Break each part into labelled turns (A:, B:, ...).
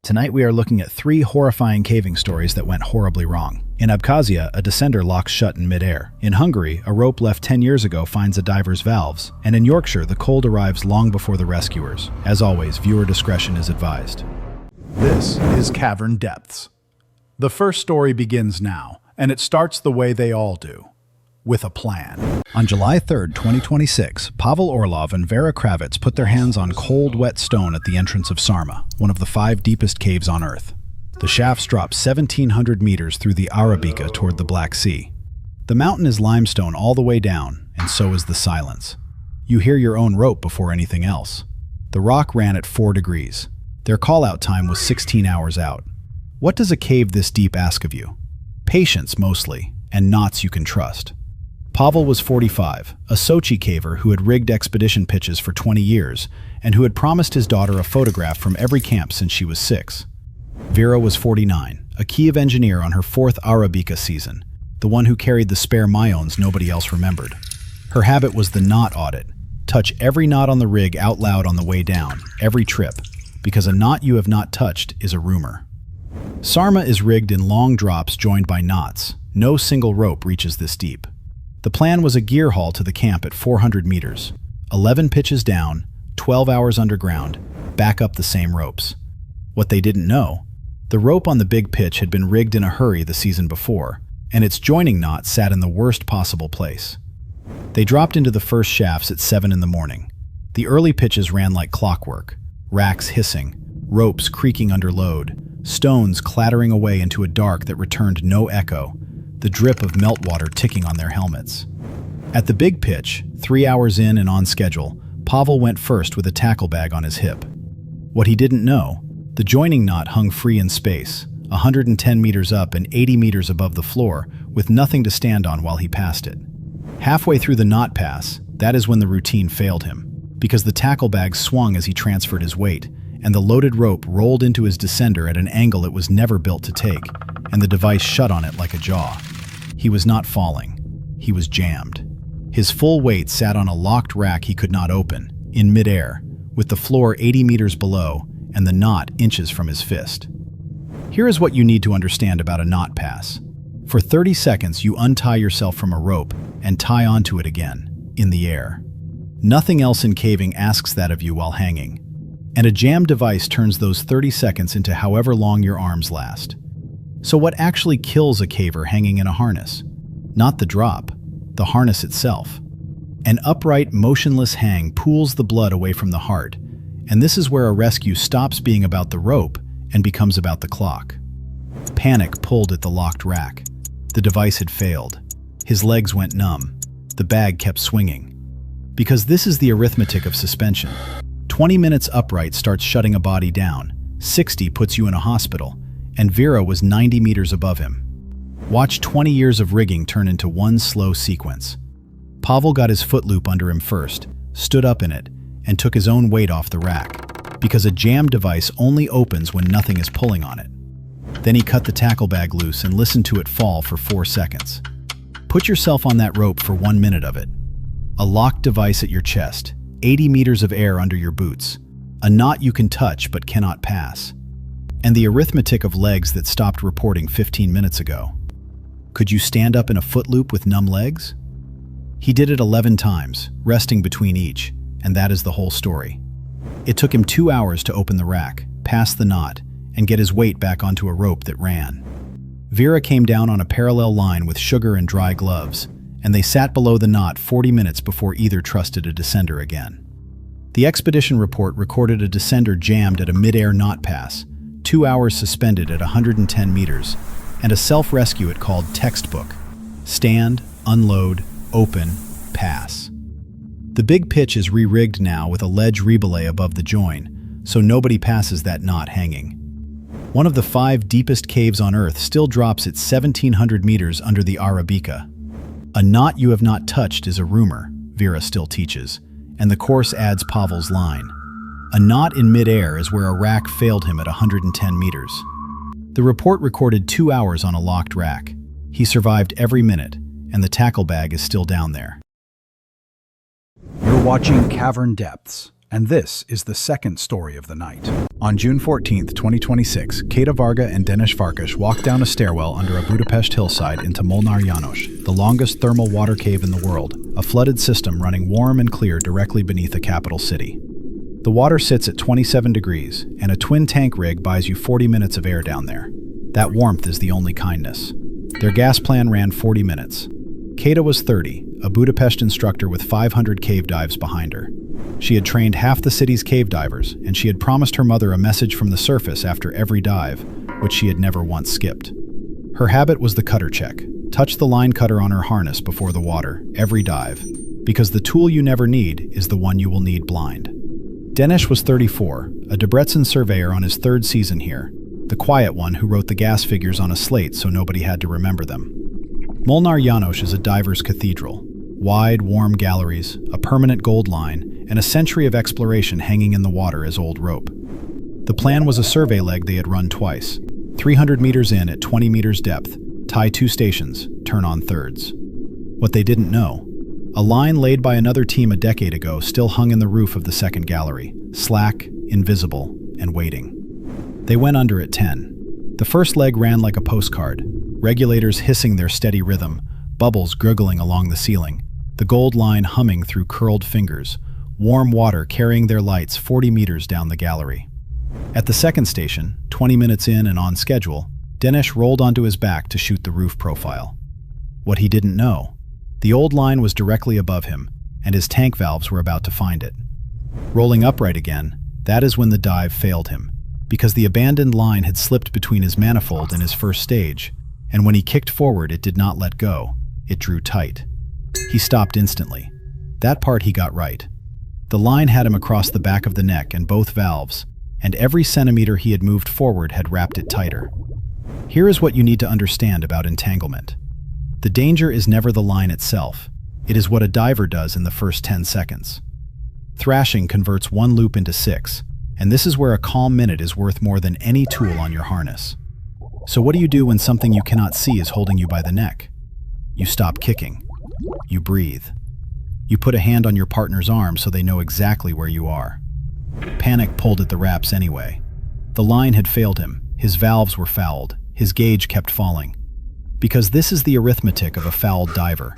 A: Tonight we are looking at 3 horrifying caving stories that went horribly wrong. In Abkhazia, a descender locks shut in midair. In Hungary, a rope left 10 years ago finds a diver's valves. And in Yorkshire, the cold arrives long before the rescuers. As always, viewer discretion is advised.
B: This is Cavern Depths. The first story begins now, and it starts the way they all do, with a plan.
A: On July 3rd, 2026, Pavel Orlov and Vera Kravitz put their hands on cold, wet stone at the entrance of Sarma, one of the 5 deepest caves on Earth. The shafts drop 1,700 meters through the ARABIKA toward the Black Sea. The mountain is limestone all the way down, and so is the silence. You hear your own rope before anything else. The rock ran at 4 degrees. Their call-out time was 16 hours out. What does a cave this deep ask of you? Patience, mostly, and knots you can trust. Pavel was 45, a Sochi caver who had rigged expedition pitches for 20 years and who had promised his daughter a photograph from every camp since she was 6. Vera was 49, a Kiev engineer on her 4th ARABIKA season, the one who carried the spare myons nobody else remembered. Her habit was the knot audit. Touch every knot on the rig out loud on the way down, every trip, because a knot you have not touched is a rumor. Sarma is rigged in long drops joined by knots. No single rope reaches this deep. The plan was a gear haul to the camp at 400 meters, 11 pitches down, 12 hours underground, back up the same ropes. What they didn't know, the rope on the big pitch had been rigged in a hurry the season before, and its joining knot sat in the worst possible place. They dropped into the first shafts at 7 in the morning. The early pitches ran like clockwork, racks hissing, ropes creaking under load, stones clattering away into a dark that returned no echo, the drip of meltwater ticking on their helmets. At the big pitch, 3 hours in and on schedule, Pavel went first with a tackle bag on his hip. What he didn't know, the joining knot hung free in space, 110 meters up and 80 meters above the floor, with nothing to stand on while he passed it. Halfway through the knot pass, that is when the routine failed him, because the tackle bag swung as he transferred his weight, and the loaded rope rolled into his descender at an angle it was never built to take, and the device shut on it like a jaw. He was not falling. He was jammed. His full weight sat on a locked rack he could not open, in midair, with the floor 80 meters below and the knot inches from his fist. Here is what you need to understand about a knot pass. For 30 seconds, you untie yourself from a rope and tie onto it again, in the air. Nothing else in caving asks that of you while hanging. And a jammed device turns those 30 seconds into however long your arms last. So what actually kills a caver hanging in a harness? Not the drop, the harness itself. An upright, motionless hang pulls the blood away from the heart, and this is where a rescue stops being about the rope and becomes about the clock. Panic pulled at the locked rack. The device had failed. His legs went numb. The bag kept swinging. Because this is the arithmetic of suspension. 20 minutes upright starts shutting a body down, 60 puts you in a hospital, and Vera was 90 meters above him. Watch 20 years of rigging turn into one slow sequence. Pavel got his foot loop under him first, stood up in it, and took his own weight off the rack, because a jammed device only opens when nothing is pulling on it. Then he cut the tackle bag loose and listened to it fall for 4 seconds. Put yourself on that rope for 1 minute of it. A locked device at your chest, 80 meters of air under your boots, a knot you can touch but cannot pass, and the arithmetic of legs that stopped reporting 15 minutes ago. Could you stand up in a foot loop with numb legs? He did it 11 times, resting between each, and that is the whole story. It took him 2 hours to open the rack, pass the knot, and get his weight back onto a rope that ran. Vera came down on a parallel line with sugar and dry gloves, and they sat below the knot 40 minutes before either trusted a descender again. The expedition report recorded a descender jammed at a mid-air knot pass, 2 hours suspended at 110 meters, and a self-rescue it called textbook. Stand, unload, open, pass. The big pitch is re-rigged now with a ledge rebelay above the join, so nobody passes that knot hanging. One of the 5 deepest caves on Earth still drops at 1,700 meters under the ARABIKA. A knot you have not touched is a rumor, Vera still teaches, and the course adds Pavel's line. A knot in midair is where a rack failed him at 110 meters. The report recorded 2 hours on a locked rack. He survived every minute, and the tackle bag is still down there.
B: You're watching Cavern Depths, And this is the second story of the night.
A: On June 14, 2026, Kata Varga and Denis Farkas walked down a stairwell under a Budapest hillside into Molnár, János, the longest thermal water cave in the world, a flooded system running warm and clear directly beneath the capital city. The water sits at 27 degrees, and a twin tank rig buys you 40 minutes of air down there. That warmth is the only kindness. Their gas plan ran 40 minutes. Kata was 30, a Budapest instructor with 500 cave dives behind her. She had trained half the city's cave divers, and she had promised her mother a message from the surface after every dive, which she had never once skipped. Her habit was the cutter check. Touch the line cutter on her harness before the water, every dive, because the tool you never need is the one you will need blind. Denis was 34, a Debrecen surveyor on his third season here, the quiet one who wrote the gas figures on a slate so nobody had to remember them. Molnár, János is a diver's cathedral. Wide, warm galleries, a permanent gold line, and a century of exploration hanging in the water as old rope. The plan was a survey leg they had run twice. 300 meters in at 20 meters depth, tie 2 stations, turn on thirds. What they didn't know, a line laid by another team a decade ago still hung in the roof of the second gallery, slack, invisible, and waiting. They went under at 10. The first leg ran like a postcard, regulators hissing their steady rhythm, bubbles gurgling along the ceiling, the gold line humming through curled fingers, warm water carrying their lights 40 meters down the gallery. At the second station, 20 minutes in and on schedule, Denis rolled onto his back to shoot the roof profile. What he didn't know, the old line was directly above him, and his tank valves were about to find it. Rolling upright again, that is when the dive failed him, because the abandoned line had slipped between his manifold and his first stage, and when he kicked forward it did not let go, it drew tight. He stopped instantly. That part he got right. The line had him across the back of the neck and both valves, and every centimeter he had moved forward had wrapped it tighter. Here is what you need to understand about entanglement. The danger is never the line itself. It is what a diver does in the first 10 seconds. Thrashing converts one loop into 6, and this is where a calm minute is worth more than any tool on your harness. So what do you do when something you cannot see is holding you by the neck? You stop kicking. You breathe. You put a hand on your partner's arm so they know exactly where you are. Panic pulled at the wraps anyway. The line had failed him, his valves were fouled, his gauge kept falling. Because this is the arithmetic of a fouled diver.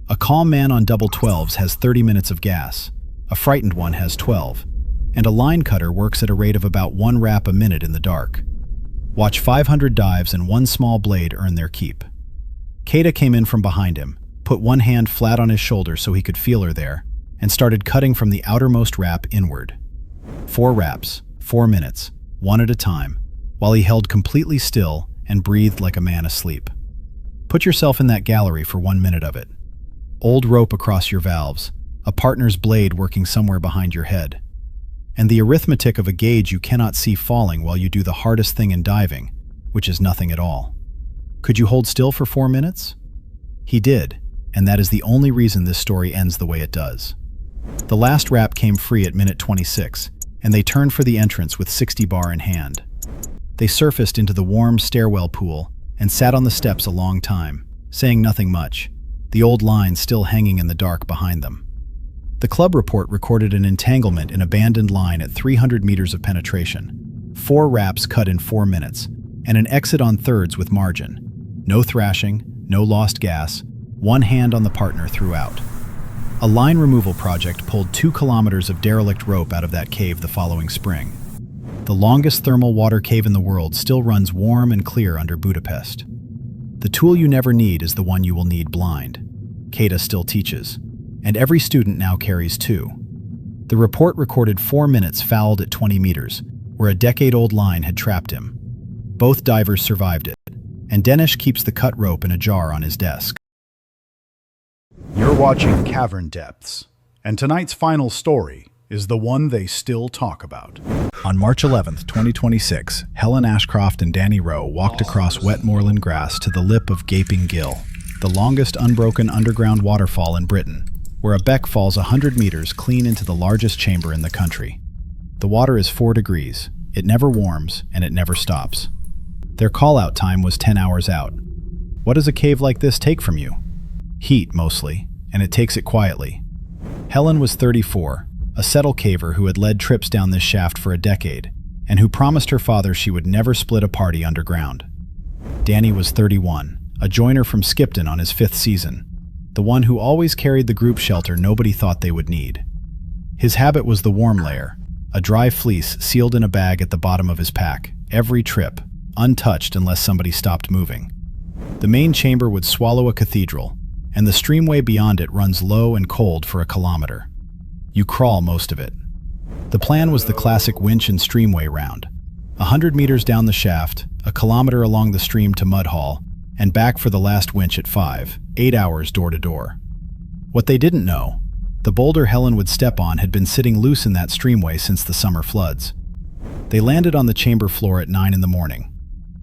A: A calm man on double 12s has 30 minutes of gas, a frightened one has 12, and a line cutter works at a rate of about 1 wrap a minute in the dark. Watch 500 dives and one small blade earn their keep. Kata came in from behind him, put one hand flat on his shoulder so he could feel her there, and started cutting from the outermost wrap inward. 4 wraps, 4 minutes, one at a time, while he held completely still and breathed like a man asleep. Put yourself in that gallery for 1 minute of it. Old rope across your valves, a partner's blade working somewhere behind your head, and the arithmetic of a gauge you cannot see falling while you do the hardest thing in diving, which is nothing at all. Could you hold still for 4 minutes? He did, and that is the only reason this story ends the way it does. The last wrap came free at minute 26, and they turned for the entrance with 60 bar in hand. They surfaced into the warm stairwell pool and sat on the steps a long time, saying nothing much, the old line still hanging in the dark behind them. The club report recorded an entanglement in abandoned line at 300 meters of penetration, 4 wraps cut in 4 minutes, and an exit on thirds with margin. No thrashing, no lost gas, 1 hand on the partner throughout. A line removal project pulled 2 kilometers of derelict rope out of that cave the following spring. The longest thermal water cave in the world still runs warm and clear under Budapest. The tool you never need is the one you will need blind. Kata still teaches, and every student now carries 2. The report recorded 4 minutes fouled at 20 meters, where a decade-old line had trapped him. Both divers survived it, and Denis keeps the cut rope in a jar on his desk.
B: You're watching Cavern Depths, and tonight's final story is the one they still talk about.
A: On March 11, 2026, Helen Ashcroft and Danny Rowe walked across wet moorland grass to the lip of gaping Gill, the longest unbroken underground waterfall in Britain, where a beck falls 100 meters clean into the largest chamber in the country. The water is 4 degrees, it never warms, and it never stops. Their call-out time was 10 hours out. What does a cave like this take from you? Heat, mostly, and it takes it quietly. Helen was 34, a a settle caver who had led trips down this shaft for a decade, and who promised her father she would never split a party underground. Danny was 31, a joiner from Skipton on his 5th season, the one who always carried the group shelter nobody thought they would need. His habit was the warm layer, a dry fleece sealed in a bag at the bottom of his pack, every trip, untouched unless somebody stopped moving. The main chamber would swallow a cathedral, and the streamway beyond it runs low and cold for a kilometer. You crawl most of it. The plan was the classic winch and streamway round. 100 meters down the shaft, a kilometer along the stream to Mudhall, and back for the last winch at 8 hours door to door. What they didn't know, the boulder Helen would step on had been sitting loose in that streamway since the summer floods. They landed on the chamber floor at 9 in the morning.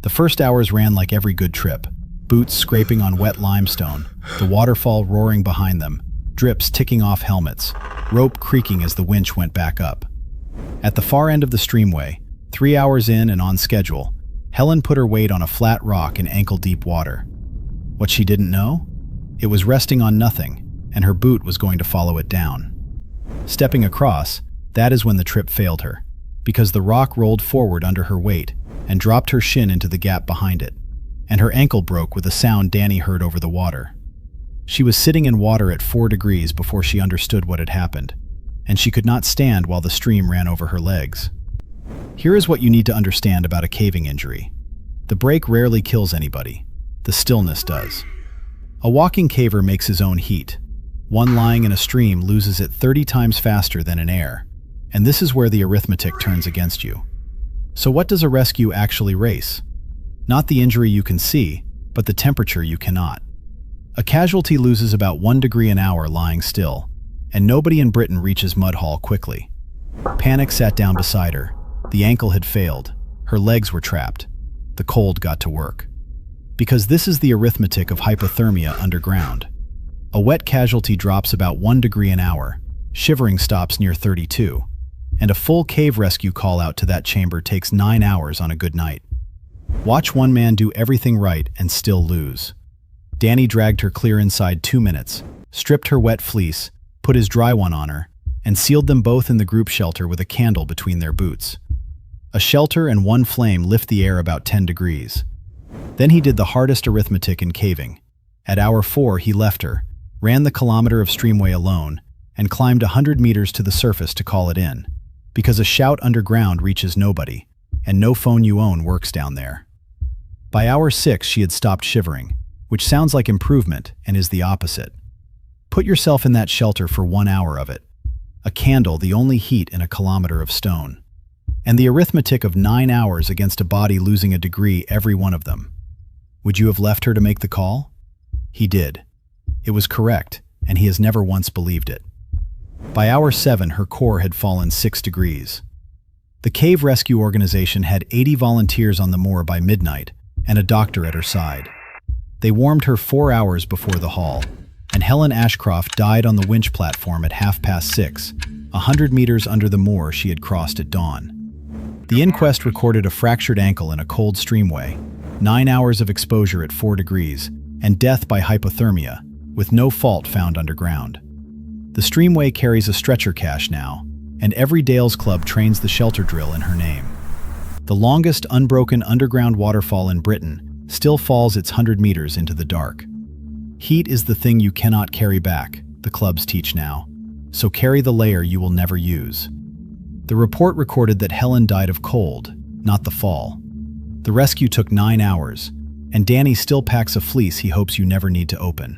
A: The first hours ran like every good trip, boots scraping on wet limestone, the waterfall roaring behind them, drips ticking off helmets, rope creaking as the winch went back up. At the far end of the streamway, 3 hours in and on schedule, Helen put her weight on a flat rock in ankle-deep water. What she didn't know? It was resting on nothing, and her boot was going to follow it down. Stepping across, that is when the trip failed her, because the rock rolled forward under her weight and dropped her shin into the gap behind it, and her ankle broke with a sound Danny heard over the water. She was sitting in water at 4 degrees before she understood what had happened, and she could not stand while the stream ran over her legs. Here is what you need to understand about a caving injury. The break rarely kills anybody. The stillness does. A walking caver makes his own heat. One lying in a stream loses it 30 times faster than in air, and this is where the arithmetic turns against you. So what does a rescue actually race? Not the injury you can see, but the temperature you cannot. A casualty loses about 1 degree an hour lying still, and nobody in Britain reaches Mudhall quickly. Panic sat down beside her. The ankle had failed. Her legs were trapped. The cold got to work. Because this is the arithmetic of hypothermia underground. A wet casualty drops about 1 degree an hour, shivering stops near 32, and a full cave rescue call out to that chamber takes 9 hours on a good night. Watch one man do everything right and still lose. Danny dragged her clear inside 2 minutes, stripped her wet fleece, put his dry one on her, and sealed them both in the group shelter with a candle between their boots. A shelter and one flame lift the air about 10 degrees. Then he did the hardest arithmetic in caving. At hour 4 he left her, ran the kilometer of streamway alone, and climbed 100 meters to the surface to call it in, because a shout underground reaches nobody, and no phone you own works down there. By hour 6 she had stopped shivering, which sounds like improvement and is the opposite. Put yourself in that shelter for 1 hour of it. A candle, the only heat in a kilometer of stone. And the arithmetic of 9 hours against a body losing a degree every one of them. Would you have left her to make the call? He did. It was correct, and he has never once believed it. By hour 7, her core had fallen 6 degrees. The cave rescue organization had 80 volunteers on the moor by midnight, and a doctor at her side. They warmed her 4 hours before the haul, and Helen Ashcroft died on the winch platform at 6:30, 100 meters under the moor she had crossed at dawn. The inquest recorded a fractured ankle in a cold streamway, 9 hours of exposure at 4 degrees, and death by hypothermia, with no fault found underground. The streamway carries a stretcher cache now, and every Dales Club trains the shelter drill in her name. The longest unbroken underground waterfall in Britain still falls its 100 meters into the dark. Heat is the thing you cannot carry back, the clubs teach now, so carry the layer you will never use. The report recorded that Helen died of cold, not the fall. The rescue took 9 hours, and Danny still packs a fleece he hopes you never need to open.